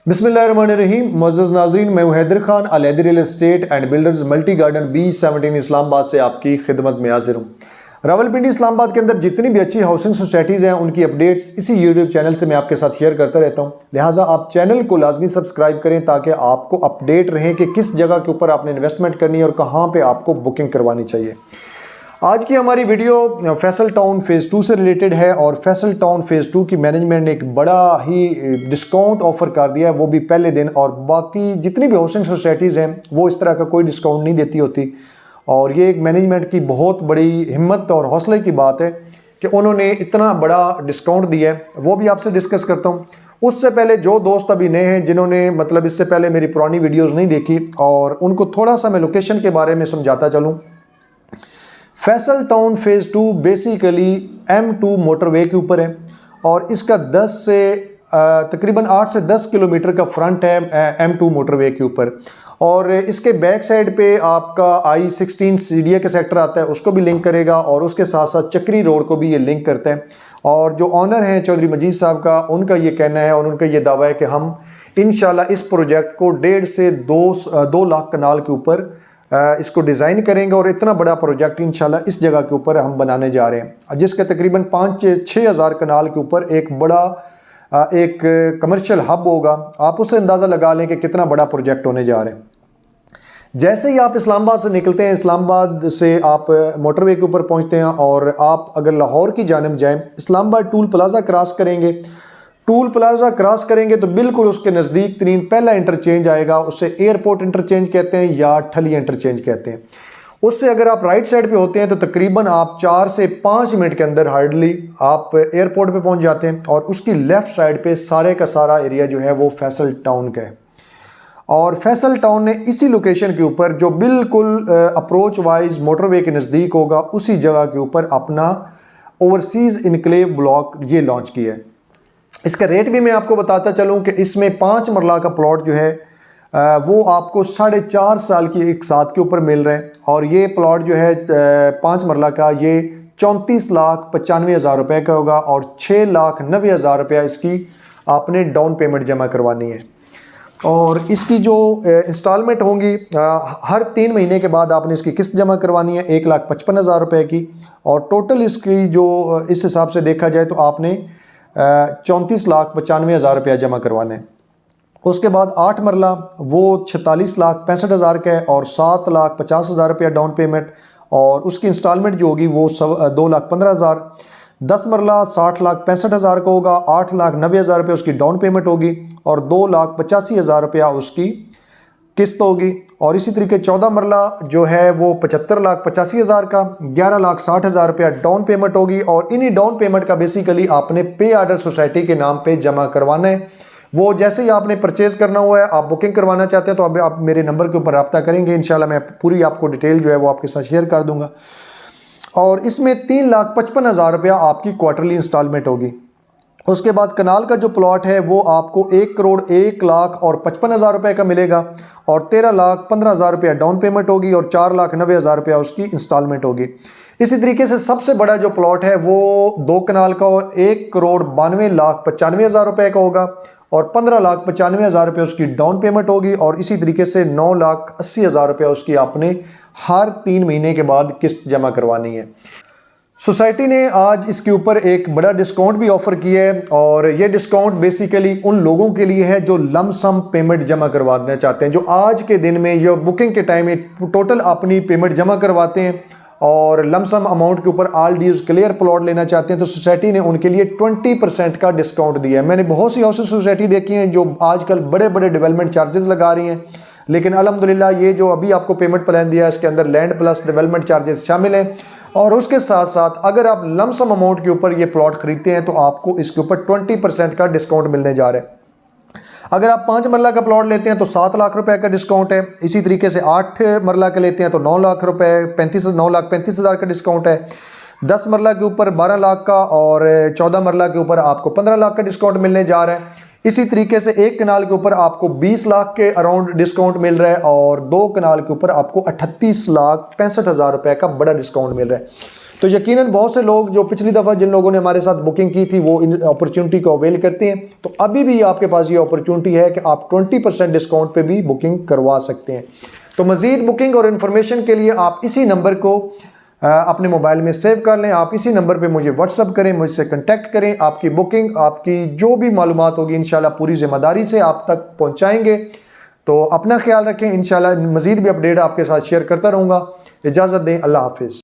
बिस्मिल्लाहिर्रहमानिर्रहीम। मुअज़्ज़ज़ नाज़रीन, मैं हूं Haider Khan, Al Haider real estate and builders multi garden B17 Islamabad से आपकी खिदमत में हाजिर हूं। रावलपिंडी इस्लामाबाद के अंदर जितनी भी अच्छी हाउसिंग सोसाइटीज़ हैं उनकी अपडेट्स इसी यूट्यूब चैनल से मैं आपके साथ शेयर करता रहता हूं। लिहाजा आप चैनल को लाजमी सब्सक्राइब करें ताकि आपको अपडेट रहें कि किस जगह के ऊपर आपने इन्वेस्टमेंट करनी है और कहाँ पर आपको बुकिंग करवानी चाहिए। आज की हमारी वीडियो फैसल टाउन फेज़ 2 से रिलेटेड है और फैसल टाउन फेज़ 2 की मैनेजमेंट ने एक बड़ा ही डिस्काउंट ऑफ़र कर दिया है, वो भी पहले दिन। और बाकी जितनी भी हाउसिंग सोसाइटीज़ हैं वो इस तरह का कोई डिस्काउंट नहीं देती होती और ये एक मैनेजमेंट की बहुत बड़ी हिम्मत और हौसले की बात है कि उन्होंने इतना बड़ा डिस्काउंट दिया है। वो भी आपसे डिस्कस करता हूँ। उससे पहले जो दोस्त अभी नए हैं, जिन्होंने मतलब इससे पहले मेरी पुरानी वीडियोज़ नहीं देखी, और उनको थोड़ा सा मैं लोकेशन के बारे में समझाता चलूँ। Faisal town phase 2 basically M2 motorway के ऊपर है और इसका 10 से तकरीबन 8 से 10 किलोमीटर का फ्रंट है M2 मोटरवे के ऊपर। और इसके बैक साइड पे आपका I-16 CDA के सेक्टर आता है, उसको भी लिंक करेगा और उसके साथ साथ चक्री रोड को भी ये लिंक करता है। और जो ऑनर हैं चौधरी मजीद साहब का, उनका ये कहना है और उनका ये दावा है कि हम इंशाल्लाह इस प्रोजेक्ट को 1.5 से 2 लाख कनाल के ऊपर इसको डिज़ाइन करेंगे और इतना बड़ा प्रोजेक्ट इंशाल्लाह इस जगह के ऊपर हम बनाने जा रहे हैं, जिसके तकरीबन 5-6 हज़ार कनाल के ऊपर एक बड़ा एक कमर्शियल हब होगा। आप उससे अंदाज़ा लगा लें कि कितना बड़ा प्रोजेक्ट होने जा रहे हैं। जैसे ही आप इस्लामाबाद से निकलते हैं, इस्लामाबाद से आप मोटरवे के ऊपर पहुंचते हैं और आप अगर लाहौर की जानिब जाएं, इस्लामाबाद टूल प्लाजा क्रॉस करेंगे। टूल प्लाजा क्रॉस करेंगे तो बिल्कुल उसके नज़दीक तरीन पहला इंटरचेंज आएगा, उससे एयरपोर्ट इंटरचेंज कहते हैं या ठलिया इंटरचेंज कहते हैं। उससे अगर आप राइट साइड पे होते हैं तो तकरीबन आप 4 से 5 मिनट के अंदर हार्डली आप एयरपोर्ट पे पहुंच जाते हैं। और उसकी लेफ़्ट साइड पे सारे का सारा एरिया जो है वो फैसल टाउन का है। और फैसल टाउन ने इसी लोकेशन के ऊपर, जो बिल्कुल अप्रोच वाइज मोटरवे के नज़दीक होगा, उसी जगह के ऊपर अपना ओवरसीज़ इनक्लेव ब्लॉक ये लॉन्च किया है। इसका रेट भी मैं आपको बताता चलूं कि इसमें 5 मरला का प्लॉट जो है वो आपको 4.5 साल की एक साथ के ऊपर मिल रहा है। और ये प्लॉट जो है 5 मरला का, ये 34,95,000 रुपये का होगा और 6,90,000 रुपया इसकी आपने डाउन पेमेंट जमा करवानी है। और इसकी जो इंस्टॉलमेंट होंगी हर 3 महीने के बाद आपने इसकी किस्त जमा करवानी है 1,55,000 रुपये की। और टोटल इसकी जो इस हिसाब से देखा जाए तो आपने 34,95,000 रुपया जमा करवाने। उसके बाद 8 मरला वो 46,65,000 का है और 7,50,000 रुपया डाउन पेमेंट, और उसकी इंस्टॉलमेंट जो होगी वो 2,15,000। 10 मरला 60,65,000 का होगा, 8,90,000 रुपये उसकी डाउन पेमेंट होगी और 2,85,000 रुपया उसकी किस्त होगी। और इसी तरीके 14 मरला जो है वो 75,85,000 का, 11,60,000 रुपया डाउन पेमेंट होगी। और इन्हीं डाउन पेमेंट का बेसिकली आपने पे ऑर्डर सोसाइटी के नाम पे जमा करवाना है। वो जैसे ही आपने परचेज़ करना हुआ है, आप बुकिंग करवाना चाहते हैं तो अभी आप मेरे नंबर के ऊपर रब्ता करेंगे, इंशाल्लाह मैं पूरी आपको डिटेल जो है वो आपके साथ शेयर कर दूंगा। और इसमें 3,55,000 रुपया आपकी क्वार्टरली इंस्टॉलमेंट होगी। उसके बाद कनाल का जो प्लॉट है वो आपको 1,01,55,000 रुपये का मिलेगा और 13,15,000 रुपया डाउन पेमेंट होगी और 4,90,000 रुपया उसकी इंस्टॉलमेंट होगी। इसी तरीके से सबसे बड़ा जो प्लॉट है वो 2 कनाल का 1,92,95,000 रुपये का होगा और 15,95,000 रुपये उसकी डाउन पेमेंट होगी। और इसी तरीके से 9,80,000 रुपया उसकी आपने हर 3 महीने के बाद किस्त जमा करवानी है। सोसाइटी ने आज इसके ऊपर एक बड़ा डिस्काउंट भी ऑफ़र किया है और ये डिस्काउंट बेसिकली उन लोगों के लिए है जो लमसम पेमेंट जमा करवाना चाहते हैं, जो आज के दिन में या बुकिंग के टाइम में टोटल अपनी पेमेंट जमा करवाते हैं और लमसम अमाउंट के ऊपर ऑल ड्यूज क्लियर प्लॉट लेना चाहते हैं। तो सोसाइटी ने उनके लिए 20% का डिस्काउंट दिया है। मैंने बहुत सी हाउसिंग सोसाइटी देखी हैं जो आजकल बड़े बड़े डेवलपमेंट चार्जेस लगा रही हैं, लेकिन अल्हम्दुलिल्लाह ये जो अभी आपको पेमेंट प्लान दिया है इसके अंदर लैंड प्लस डेवलपमेंट चार्जेस शामिल हैं। और उसके साथ साथ अगर आप लमसम अमाउंट के ऊपर ये प्लॉट खरीदते हैं तो आपको इसके ऊपर 20% का डिस्काउंट मिलने जा रहा है। अगर आप 5 मरला का प्लॉट लेते हैं तो 7 लाख रुपए का डिस्काउंट है। इसी तरीके से 8 मरला का लेते हैं तो 9 लाख रुपए 9,35,000 का डिस्काउंट है। 10 मरला के ऊपर 12 लाख का और 14 मरला के ऊपर आपको 15 लाख का डिस्काउंट मिलने जा रहा है। इसी तरीके से 1 कनाल के ऊपर आपको 20 लाख के अराउंड डिस्काउंट मिल रहा है और 2 कनाल के ऊपर आपको 38,65,000 रुपए का बड़ा डिस्काउंट मिल रहा है। तो यकीनन बहुत से लोग जो पिछली दफ़ा जिन लोगों ने हमारे साथ बुकिंग की थी वो इन अपॉर्चुनिटी को अवेल करते हैं। तो अभी भी आपके पास ये अपॉर्चुनिटी है कि आप 20% डिस्काउंट पे भी बुकिंग करवा सकते हैं। तो मज़ीद बुकिंग और इन्फॉर्मेशन के लिए आप इसी नंबर को अपने मोबाइल में सेव कर लें। आप इसी नंबर पे मुझे व्हाट्सअप करें, मुझसे कांटेक्ट करें। आपकी बुकिंग, आपकी जो भी मालूमात होगी इंशाल्लाह पूरी ज़िम्मेदारी से आप तक पहुँचाएँगे। तो अपना ख्याल रखें, इंशाल्लाह मज़ीद भी अपडेट आपके साथ शेयर करता रहूँगा। इजाज़त दें, अल्लाह हाफिज़।